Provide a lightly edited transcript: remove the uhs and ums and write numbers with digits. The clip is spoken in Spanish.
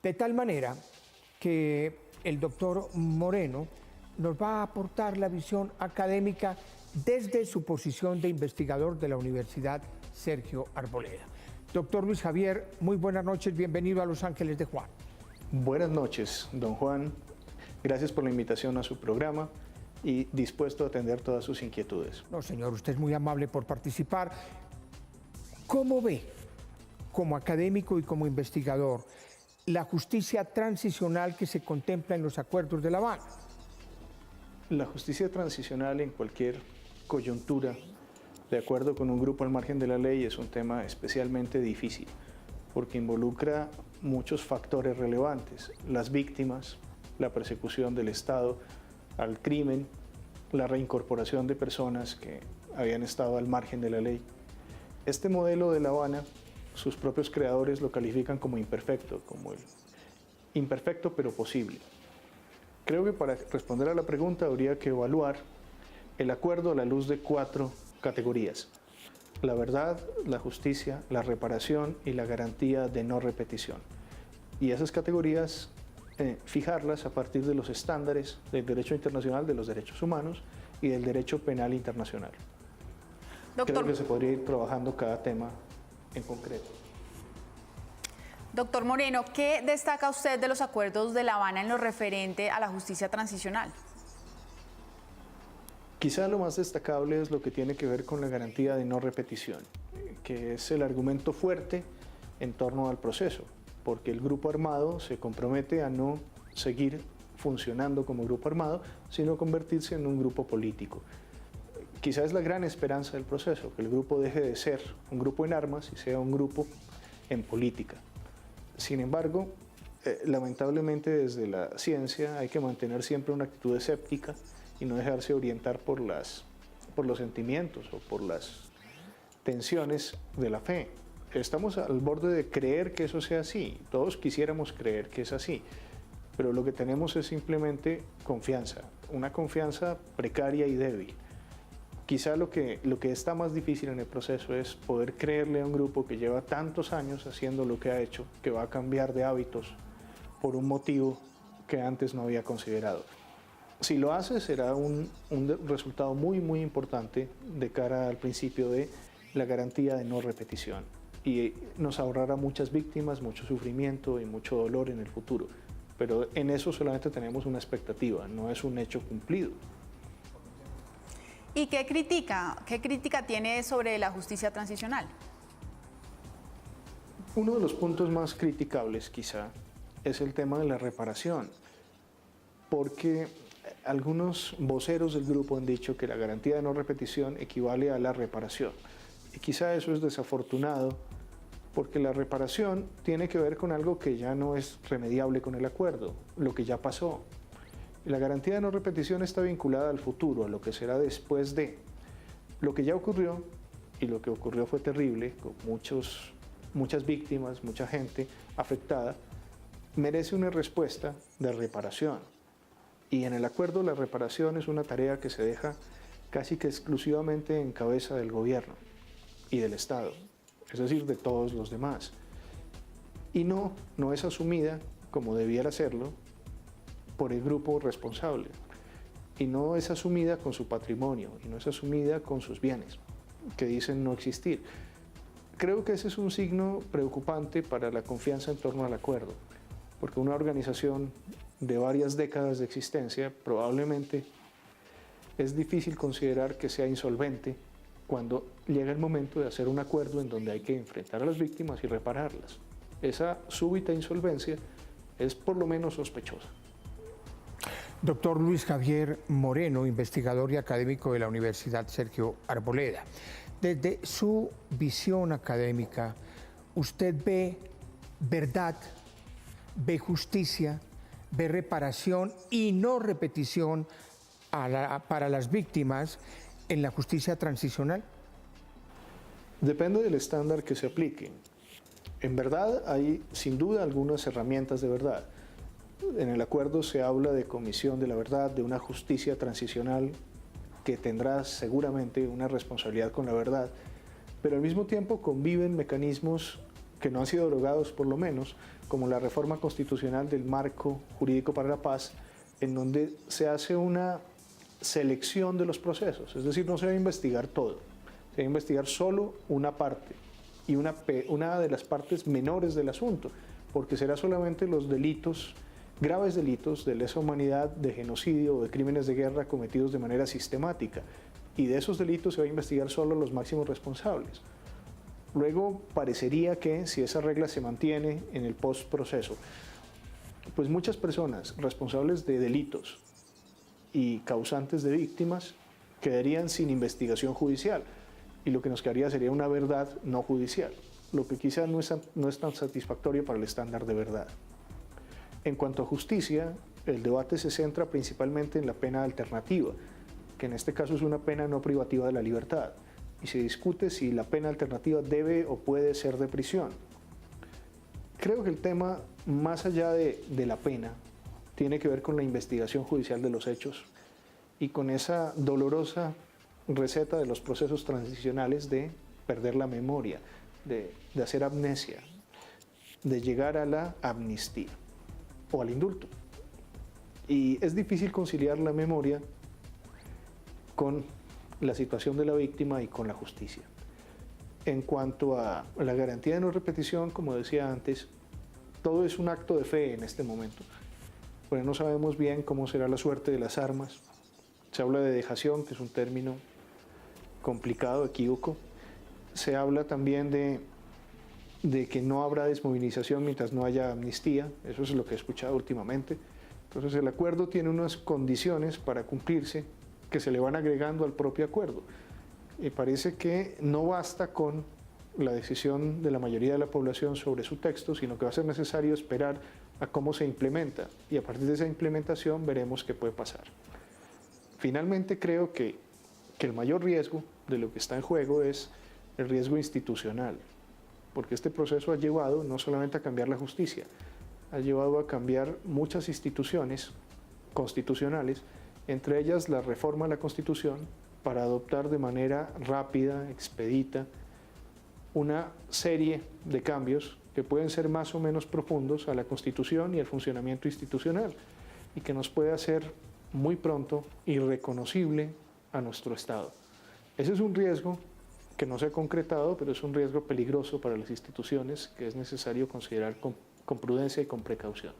De tal manera que el doctor Moreno nos va a aportar la visión académica desde su posición de investigador de la Universidad Sergio Arboleda. Doctor Luis Javier, muy buenas noches, bienvenido a Los Ángeles de Juan. Buenas noches, don Juan. Gracias por la invitación a su programa y dispuesto a atender todas sus inquietudes. No, señor, usted es muy amable por participar. ¿Cómo ve, como académico y como investigador, la justicia transicional que se contempla en los acuerdos de La Habana? La justicia transicional en cualquier coyuntura, de acuerdo con un grupo al margen de la ley, es un tema especialmente difícil, porque involucra muchos factores relevantes: las víctimas, la persecución del Estado al crimen, la reincorporación de personas que habían estado al margen de la ley. Este modelo de La Habana, sus propios creadores lo califican como imperfecto, como el imperfecto pero posible. Creo que para responder a la pregunta habría que evaluar el acuerdo a la luz de 4 categorías: la verdad, la justicia, la reparación y la garantía de no repetición. Y esas categorías fijarlas a partir de los estándares del derecho internacional de los derechos humanos y del derecho penal internacional. Doctor, creo que se podría ir trabajando cada tema en concreto. Doctor Moreno, ¿qué destaca usted de los acuerdos de La Habana en lo referente a la justicia transicional? Quizá lo más destacable es lo que tiene que ver con la garantía de no repetición, que es el argumento fuerte en torno al proceso, porque el grupo armado se compromete a no seguir funcionando como grupo armado, sino convertirse en un grupo político. Quizá es la gran esperanza del proceso, que el grupo deje de ser un grupo en armas y sea un grupo en política. Sin embargo, lamentablemente desde la ciencia hay que mantener siempre una actitud escéptica y no dejarse orientar por los sentimientos o por las tensiones de la fe. Estamos al borde de creer que eso sea así, todos quisiéramos creer que es así, pero lo que tenemos es simplemente confianza, una confianza precaria y débil. Quizá lo que está más difícil en el proceso es poder creerle a un grupo que lleva tantos años haciendo lo que ha hecho, que va a cambiar de hábitos por un motivo que antes no había considerado. Si lo hace, será un resultado muy, muy importante de cara al principio de la garantía de no repetición, y nos ahorrará muchas víctimas, mucho sufrimiento y mucho dolor en el futuro. Pero en eso solamente tenemos una expectativa, no es un hecho cumplido. ¿Y qué crítica tiene sobre la justicia transicional? Uno de los puntos más criticables quizá es el tema de la reparación, porque algunos voceros del grupo han dicho que la garantía de no repetición equivale a la reparación. Y quizá eso es desafortunado, porque la reparación tiene que ver con algo que ya no es remediable con el acuerdo, lo que ya pasó. Y la garantía de no repetición está vinculada al futuro, a lo que será después de. Lo que ya ocurrió, y lo que ocurrió fue terrible, con muchas víctimas, mucha gente afectada, merece una respuesta de reparación. Y en el acuerdo la reparación es una tarea que se deja casi que exclusivamente en cabeza del gobierno y del Estado, es decir, de todos los demás. Y no es asumida, como debiera serlo, por el grupo responsable. Y no es asumida con su patrimonio, y no es asumida con sus bienes, que dicen no existir. Creo que ese es un signo preocupante para la confianza en torno al acuerdo, porque una organización de varias décadas de existencia probablemente es difícil considerar que sea insolvente cuando llega el momento de hacer un acuerdo en donde hay que enfrentar a las víctimas y repararlas. Esa súbita insolvencia es por lo menos sospechosa. Doctor Luis Javier Moreno, investigador y académico de la Universidad Sergio Arboleda. Desde su visión académica, ¿usted ve verdad, ve justicia, ve reparación y no repetición para las víctimas en la justicia transicional? Depende del estándar que se aplique. En verdad hay sin duda algunas herramientas de verdad. En el acuerdo se habla de comisión de la verdad, de una justicia transicional que tendrá seguramente una responsabilidad con la verdad, pero al mismo tiempo conviven mecanismos que no han sido derogados por lo menos, como la reforma constitucional del marco jurídico para la paz, en donde se hace una selección de los procesos, es decir, no se va a investigar todo, se va a investigar solo una parte y una de las partes menores del asunto, porque será solamente los delitos, graves delitos de lesa humanidad, de genocidio o de crímenes de guerra cometidos de manera sistemática, y de esos delitos se va a investigar solo los máximos responsables. Luego parecería que si esa regla se mantiene en el postproceso, pues muchas personas responsables de delitos y causantes de víctimas quedarían sin investigación judicial y lo que nos quedaría sería una verdad no judicial, lo que quizá no es tan satisfactorio para el estándar de verdad. En cuanto a justicia, el debate se centra principalmente en la pena alternativa, que en este caso es una pena no privativa de la libertad, y se discute si la pena alternativa debe o puede ser de prisión. Creo que el tema, más allá de la pena, tiene que ver con la investigación judicial de los hechos y con esa dolorosa receta de los procesos transicionales de perder la memoria, de hacer amnesia, de llegar a la amnistía o al indulto. Y es difícil conciliar la memoria con la situación de la víctima y con la justicia. En cuanto a la garantía de no repetición, como decía antes, todo es un acto de fe en este momento, porque no sabemos bien cómo será la suerte de las armas. Se habla de dejación, que es un término complicado, equívoco. Se habla también de que no habrá desmovilización mientras no haya amnistía, eso es lo que he escuchado últimamente. Entonces el acuerdo tiene unas condiciones para cumplirse que se le van agregando al propio acuerdo. Y parece que no basta con la decisión de la mayoría de la población sobre su texto, sino que va a ser necesario esperar a cómo se implementa y a partir de esa implementación veremos qué puede pasar. Finalmente creo que el mayor riesgo de lo que está en juego es el riesgo institucional, porque este proceso ha llevado no solamente a cambiar la justicia, ha llevado a cambiar muchas instituciones constitucionales, entre ellas la reforma a la Constitución, para adoptar de manera rápida, expedita, una serie de cambios que pueden ser más o menos profundos a la Constitución y al funcionamiento institucional, y que nos puede hacer muy pronto irreconocible a nuestro Estado. Ese es un riesgo que no se ha concretado, pero es un riesgo peligroso para las instituciones que es necesario considerar con prudencia y con precaución.